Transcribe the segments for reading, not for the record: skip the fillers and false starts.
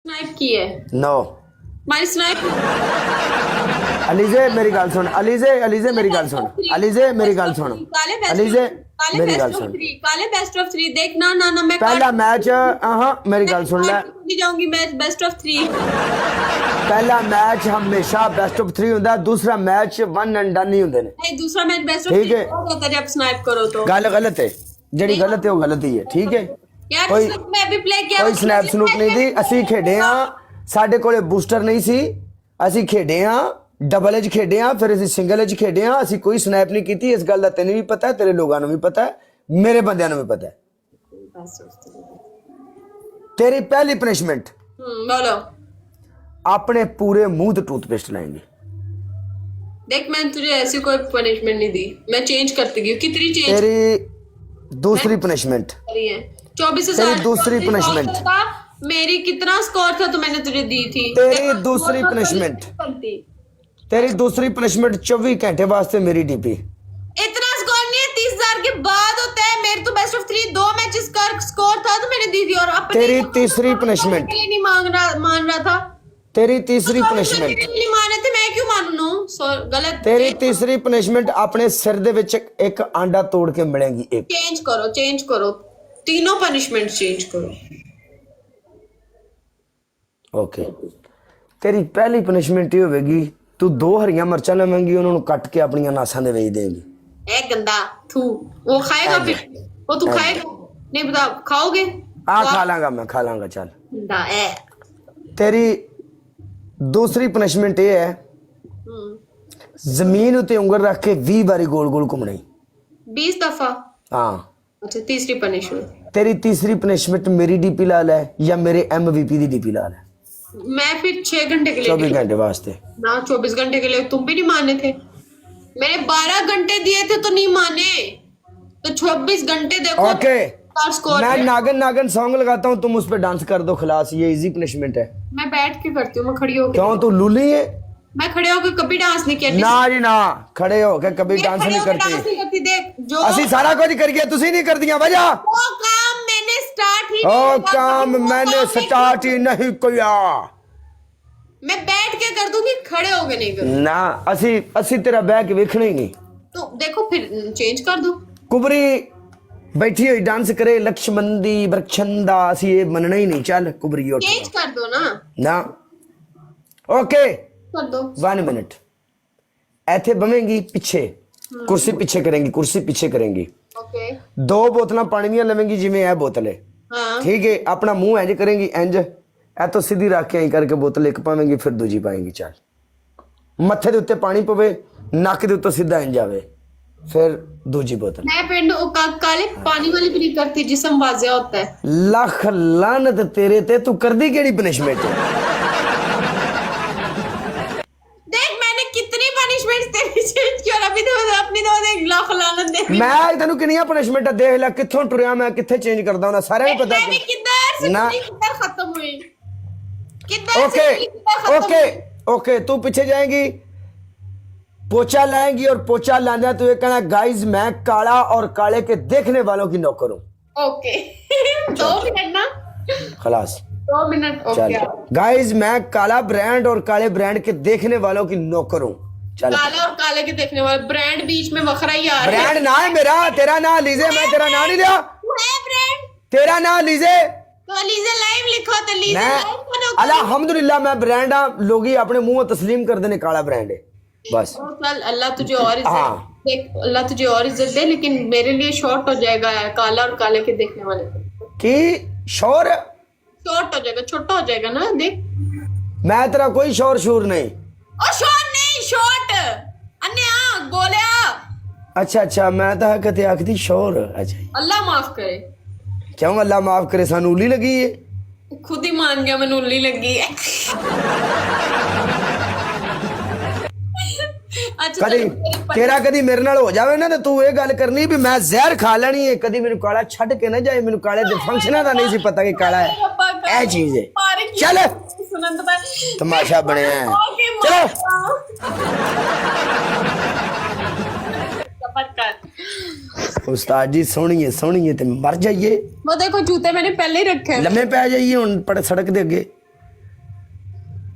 Snipe की है know my snipe Alizeh मेरी गल सुन अलीजे मेरी गल सुन अलीजे मेरी गल सुन अलीजे मेरी गल सुन काले बेस्ट ऑफ 3 देख ना ना ना मैं पहला मैच मेरी गल सुन ले जाऊंगी मैच बेस्ट ऑफ 3 पहला मैच हमेशा बेस्ट ऑफ 3 ਹੁੰਦਾ दूसरा मैच वन एंड डन ही ਹੁੰਦੇ ਨੇ नहीं दूसरा मैच बेस्ट ऑफ ठीक 3 है। होता है जब स्नाइप करो तो ਗੱਲ ਗਲਤ ਹੈ ਜਿਹੜੀ ਗਲਤ ਹੈ ਉਹ ਗਲਤ ਹੀ ਹੈ ਠੀਕ ਹੈ यार कोई मैं भी प्ले किया ਕੋਈ ਸਨੈਪ ਸਨੂਪ ਨਹੀਂ ਦੀ ਅਸੀਂ ਖੇਡੇ ਆ ਸਾਡੇ ਕੋਲੇ ਬੂਸਟਰ ਨਹੀਂ ਸੀ ਅਸੀਂ ਖੇਡੇ ਆ ਡਬਲ ਐਜ ਖੇਡੇ ਆ ਫਿਰ ਅਸੀਂ ਸਿੰਗਲ ਐਜ ਖੇਡੇ ਆ ਅਸੀਂ ਕੋਈ ਸਨੈਪ ਨਹੀਂ ਕੀਤੀ ਇਸ ਗੱਲ ਦਾ ਤੈਨੂੰ ਵੀ ਪਤਾ ਹੈ ਤੇਰੇ ਲੋਕਾਂ ਨੂੰ ਵੀ ਪਤਾ ਹੈ ਮੇਰੇ ਬੰਦਿਆਂ ਨੂੰ ਵੀ ਪਤਾ ਹੈ तेरी पहली पनिशमेंट बोलो अपने पूरे मुंह तो टूथपेस्ट लाएंगे देख मैंने तुझे ऐसी कोई पनिशमेंट नहीं दी मैं चेंज करती गई कितनी चेंज तेरी दूसरी पनिशमेंट करी है 24,000 तेरी दूसरी punishment। मेरी कितना स्कोर था तो मैंने तुझे दी थी तेरी दूसरी punishment। तेरी दूसरी पनिशमेंट 24 घंटे वास्ते मेरी डीपी इतना स्कोर नहीं है 30,000 के बाद होता है मेरे तो बेस्ट ऑफ 3 2 मैचेस का स्कोर था तो मैंने दी थी और अपने तेरी तीसरी punishment। के लिए नहीं मान रहा था तेरी तीसरी तो पनिशमेंट नहीं माने थे मैं क्यों मानू गलत तेरी तीसरी पनिशमेंट अपने सिर दे विच एक आंडा तोड़ के मिलेगी एक चेंज करो तीनों पनिशमेंट चेंज करो ओके तेरी पहली पनिशमेंट ये होगी तू 2 हरियां मिर्चां लवेंगी उन्होंने कट के अपनी नासां दे वेच देगी ए गंदा थू वो खाएगा फिर वो तू खाएगा नहीं बता खाओगे खा लांगा चल गंदा ए तेरी दूसरी पनिशमेंट ये है जमीन उत्ते उंगल रख के 20 बारी गोल गोल घूमना 20 दफा हाँ अच्छा तीसरी पनिशमेंट तेरी तीसरी पनिशमेंट मेरी डीपी ला ले या मेरे MVP दी डीपी ला ले मैं फिर 6 घंटे के लिए 24 घंटे वास्ते ना 24 घंटे के लिए तुम भी नहीं माने थे मैंने 12 घंटे दिए थे तो नहीं माने तो 24 घंटे देखो ओके स्कोर मैं नागन नागन सॉन्ग लगाता हूँ तुम उस पर डांस कर दो खलास ये इजी पनिशमेंट है मैं बैठ के करती हूँ मैं खड़ी होकर क्यों तू लूली है मैं खड़े होकर कभी डांस नहीं किया ना जी ना खड़े हो के कभी मैं डांस खड़े नहीं होकर डांस करती नहीं करती देख जो ਅਸੀਂ ਸਾਰਾ ਕੁਝ ਕਰੀਏ ਤੁਸੀਂ ਨਹੀਂ ਕਰਦੀਆਂ ਵਜਾ वो काम मैंने स्टार्ट ही ओ नहीं किया, काम वो मैंने काम नहीं स्टार्ट ही नहीं किया मैं बैठ के कर दूंगी खड़े होके नहीं करूँ ना ਅਸੀਂ ਤੇਰਾ ਬਹਿ ਕੇ ਵੇਖਣਾ ਹੀ ਨਹੀਂ तो देखो फिर चेंज कर दो ਕੁਬਰੀ ਬੈਠੀ ਹੋਈ ਡਾਂਸ ਕਰੇ ਲక్ష్ਮੰਦੀ ਬਰਛੰਦਾ ਅਸੀਂ ਇਹ ਮੰਨਣਾ ਹੀ ਨਹੀਂ ਚੱਲ ਕੁਬਰੀ ਉੱਠ चेंज कर दो ना ਨਾ ਓਕੇ कर दो 1 मिनट ਇੱਥੇ ਬਵੇਂਗੀ ਪਿੱਛੇ ਕੁਰਸੀ ਪਿੱਛੇ ਕਰਾਂਗੀ ओके 2 ਬੋਤਲਾਂ ਪਾਣੀ ਦੀਆਂ ਲਵੇਂਗੀ ਜਿਵੇਂ ਇਹ ਬੋਤਲ ਹੈ हाँ ਠੀਕ ਹੈ ਆਪਣਾ ਮੂੰਹ ਇੰਜ ਕਰੇਂਗੀ ਇੰਜ ਇਹ ਤੋਂ ਸਿੱਧੀ ਰੱਖ ਕੇ ਐਂ ਕਰਕੇ ਬੋਤਲ ਇੱਕ ਪਾਵੇਂਗੀ ਫਿਰ ਦੂਜੀ ਪਾਏਂਗੀ ਚੱਲ ਮੱਥੇ ਦੇ ਉੱਤੇ ਪਾਣੀ ਪਵੇ ਨੱਕ ਦੇ ਉੱਤੇ ਸਿੱਧਾ ਇੰਜ ਜਾਵੇ फिर दूजी बोतल मैं पिंड काले पानी वाली भी नहीं करती जिस्म वाजिया होता है लख लानत तेरे ते तू कर दी केड़ी पनिशमेंट देख मैंने कितनी पनिशमेंट तेरी चेंज की और अभी तो अपनी तो देख लख लानत दे मैं तेनू कितनी पनिशमेंट देख ले कित्थों टुरिया मैं कित्थे चेंज करदा हूं सारे ਨੂੰ पता मैं किधर से ना। किधर खत्म हुई किधर ओके से किधर खत्म ओके ओके तू पीछे जाएंगी पोछा लाएंगी और पोछा लाना तू ये कहना गाइस मैं काला और काले के देखने वालों की नौकर हूं ओके 2 मिनट ना खलास 2 मिनट चल ओके गाइस मैं काला ब्रांड और काले ब्रांड के देखने वालों की नौकर हूं चल काला और काले के देखने वाले ब्रांड बीच में वखरा ही आ रहा है ब्रांड ना है मेरा तेरा ना लीजे मैं तेरा ना नहीं लिया ब्रांड तेरा ना लीजे तो लीजे लाइव लिखो तो लीजे मैं लाइव करो अल्हम्दुलिल्लाह मैं ब्रांड हाँ लोग ही अपने मुंह तस्लीम कर देने काला ब्रांड है बस चल अल्लाह तुझे और हाँ। इज्जत देख अल्लाह तुझे और इज्जत दे लेकिन मेरे लिए शॉर्ट हो जाएगा काला और काले के देखने वाले कि शोर शॉर्ट हो जाएगा छोटा हो जाएगा ना देख मैं तेरा कोई शोर शूर नहीं ओ शॉर्ट नहीं शॉर्ट अन्या गोलिया अच्छा मैं तो कहते आखती शोर अच्छा अल्लाह माफ करे क्यों अल्लाह माफ करे सानू उली लगी है खुद ही मान गया मैंने उल्ली लगी है अच्छा कदी तेरा कदी मेरे नाल हो जावे ना तो तू ये गल करनी भी मैं जहर खा लेनी है कदी मेनू काला छड़ के ना जाए मेनू काले दे फंक्शनां दा नहीं सी पता कि काला है ए चीज है चल तमाशा बने चलो उस्ताद जी सोहनी है ते मर जाइए वो देखो जूते मैंने पहले ही रखे हैं लम्मे पै जाइए हुण पड़ सड़क दे अगे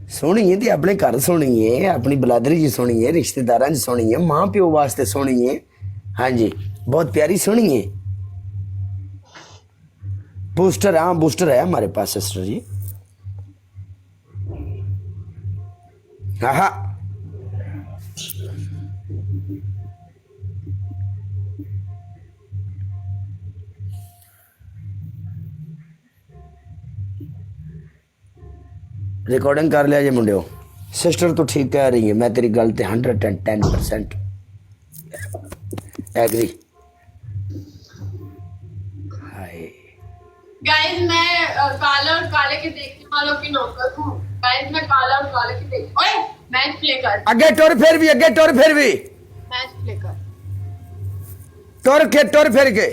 ਸੋਹਣੀ ਹੈ ਤੇ ਆਪਣੇ ਘਰ ਸੋਹਣੀ ਹੈ, ਆਪਣੀ ਬਲਾਦਰੀ ਜੀ ਸੋਹਣੀ ਹੈ, ਰਿਸ਼ਤੇਦਾਰਾਂ ਚ ਸੋਹਣੀ ਹੈ, ਮਾਂ ਪਿਓ ਵਾਸਤੇ ਸੋਹਣੀ ਹੈ। ਹਾਂਜੀ बहुत प्यारी सोहनी है। बूस्टर, हाँ बूस्टर है हमारे पास सिस्टर जी। हाँ हाँ रिकॉर्डिंग कर लिया जी मुंडियो। सिस्टर तो ठीक कह रही है, मैं तेरी गल ते 110% एग्री। गाइस मैं काला और काले के देखने वालों की नौकर हूँ। गाइस मैं काला और काले के देख, ओए मैच प्ले कर, आगे टोर फिर भी, आगे टोर फिर भी, मैच प्ले कर, टोर फिर के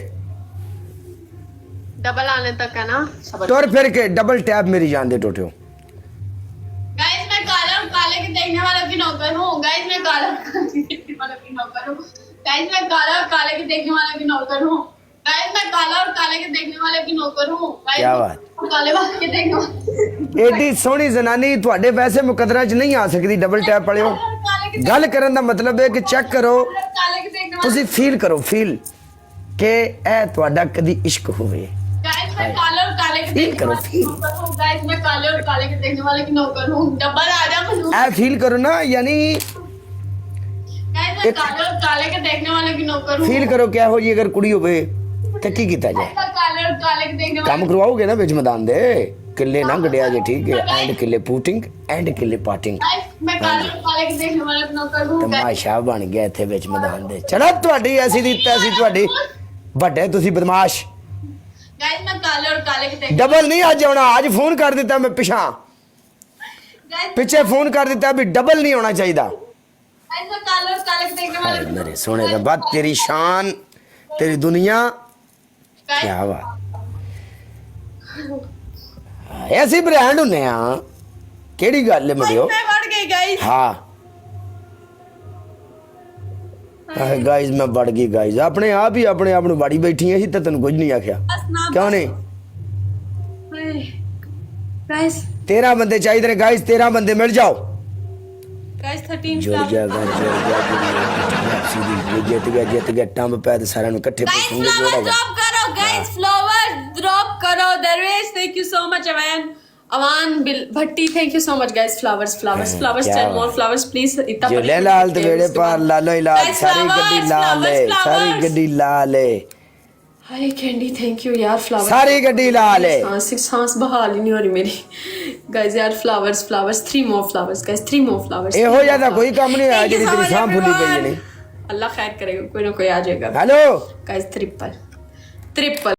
डबल आने तक है ना, टोर फिर के डबल टैप मेरी जान दे टोटियो। गाइस मैं काला और काले के देखने वालों की नौकर हूँ। गाइस मैं काला और काले के देखने वालों की नौकर हूँ। गाइस मैं काला और काले के देखने वालों की नौकर हूँ। गाइस मैं काला और काले के देखने वाले की नौकर हूँ। क्या बात, काले वाले के देखने वाले एडी सोहनी जनानी ਤੁਹਾਡੇ ਵੈਸੇ ਮੁਕੱਦਰਾਂ 'ਚ ਨਹੀਂ ਆ ਸਕਦੀ ਡਬਲ ਟੈਪ ਵਾਲਿਓ। ਗੱਲ ਕਰਨ ਦਾ ਮਤਲਬ ਹੈ ਕਿ ਚੈੱਕ ਕਰੋ, काले के देखने वाले। ਤੁਸੀਂ ਫੀਲ ਕਰੋ, ਫੀਲ ਕਿ ਇਹ ਤੁਹਾਡਾ ਕਦੀ ਇਸ਼ਕ ਹੋਵੇ। गाइस मैं काले और काले के देखने करो, वाले की नौकर हूँ। गाइस मैं काले और काले के देखने वाले की नौकर हूँ। डबल आ जा मुझे। ਇਹ ਫੀਲ ਕਰੋ ਨਾ, ਯਾਨੀ गाइस मैं काले और काले के देखने वाले की नौकर हूँ। ਫੀਲ ਕਰੋ ਕਿ ਇਹੋ ਜੀ ਅਗਰ ਕੁੜੀ ਹੋਵੇ ਤੇ ਕੀ ਕੀਤਾ ਜਾਏ। गाइस मैं काले और काले के देखने वाले ਕੰਮ ਕਰਵਾਓਗੇ ਨਾ ਵਿੱਚ ਮੈਦਾਨ ਦੇ, ਕਿੱਲੇ ਨਾ ਗੜਿਆ ਜੇ, ਠੀਕ ਹੈ, ਐਂਡ ਕਿੱਲੇ ਪੂਟਿੰਗ ਐਂਡ ਕਿੱਲੇ ਪਾਟਿੰਗ। गाइस मैं काले और काले के देखने वाले की नौकर हूँ। ਤਮਾਸ਼ਾ ਬਣ ਗਿਆ ਇੱਥੇ ਵਿੱਚ ਮੈਦਾਨ ਦੇ। ਚਲੋ ਤੁਹਾਡੀ ਐਸੀ ਦੀ ਤੈਸੀ, ਤੁਹਾਡੀ ਵੱਡੇ ਤੁਸੀਂ ਬਦਮਾਸ਼। गाइस मैं काले और काले के देखने ਡਬਲ ਨਹੀਂ ਅੱਜ ਆਉਣਾ, ਅੱਜ ਫੋਨ ਕਰ ਦਿੱਤਾ ਮੈਂ ਪਿਛਾਂ, गाइस ਪਿੱਛੇ ਫੋਨ ਕਰ ਦਿੱਤਾ ਵੀ ਡਬਲ ਨਹੀਂ ਆਉਣਾ ਚਾਹੀਦਾ। मैं काले और काले के देखने वाले की मेरे सोने के बाद तेरी शान, तेरी दुनिया, गाइस क्या बात। ऐसी ब्रांड ਹੁੰਨੇ ਆ, ਕਿਹੜੀ ਗੱਲ ਹੈ ਮੁੰਡਿਓ। मैं बढ़ गई गाइस। हाँ गाइस मैं बढ़ गई गाइस, अपने आप ही अपने आप ਨੂੰ ਬਾੜੀ ਬੈਠੀ ਸੀ ਤੇ ਤੈਨੂੰ ਕੁਝ ਨਹੀਂ ਆਖਿਆ। ਕਿਉਂ ਨਹੀਂ? गाइस 13 ਬੰਦੇ ਚਾਹੀਦੇ ਨੇ गाइस, 13 ਬੰਦੇ ਮਿਲ ਜਾਓ। गाइस 13 ਜੁੜ ਜਾ ਗਾ, ਜੁੜ ਜਾ, ਸੀधी ਜਿੱਤ ਗਿਆ ਟੰਬ ਪੈ ਤੇ ਸਾਰਿਆਂ ਨੂੰ ਇਕੱਠੇ गाइस ਪੁੱਛੂਗੇ फ्लावर ਜੋੜਾਗਾ। ड्रॉप करो, गाइस फ्लावर ड्रॉप करो। Darvesh thank you so much. Awan Bhatti thank you so much guys. Flowers क्या 10 मोर बात। Flowers please. इतना ਜੋ ਲੈ ਲਾਲ ਤੇ ਵੇੜੇ ਪਾਰ ਲਾਲੋ ਹੀ ਲਾਲ, ਸਾਰੀ ਗੱਡੀ ਲਾਲ ਏ, ਸਾਰੀ ਗੱਡੀ ਲਾਲ ਏ, हाय कैंडी थैंक यू यार। फ्लावर ਸਾਰੀ ਗੱਡੀ ਲਾਲ ਏ। सांस बहाल ही नहीं हो रही मेरी। गाइस यार फ्लावर्स 3 मोर फ्लावर्स गाइस, 3 मोर फ्लावर्स। ਇਹੋ ਜਿਹਾ ਤਾਂ ਕੋਈ ਕੰਮ ਨਹੀਂ ਹੋਇਆ ਜਿਹੜੀ ਤੇਰੀ ਸਾਹ ਫੁੱਲੀ ਪਈ ਨੇ। अल्लाह खैर करेगा, कोई ना कोई आ जाएगा। Hello guys triple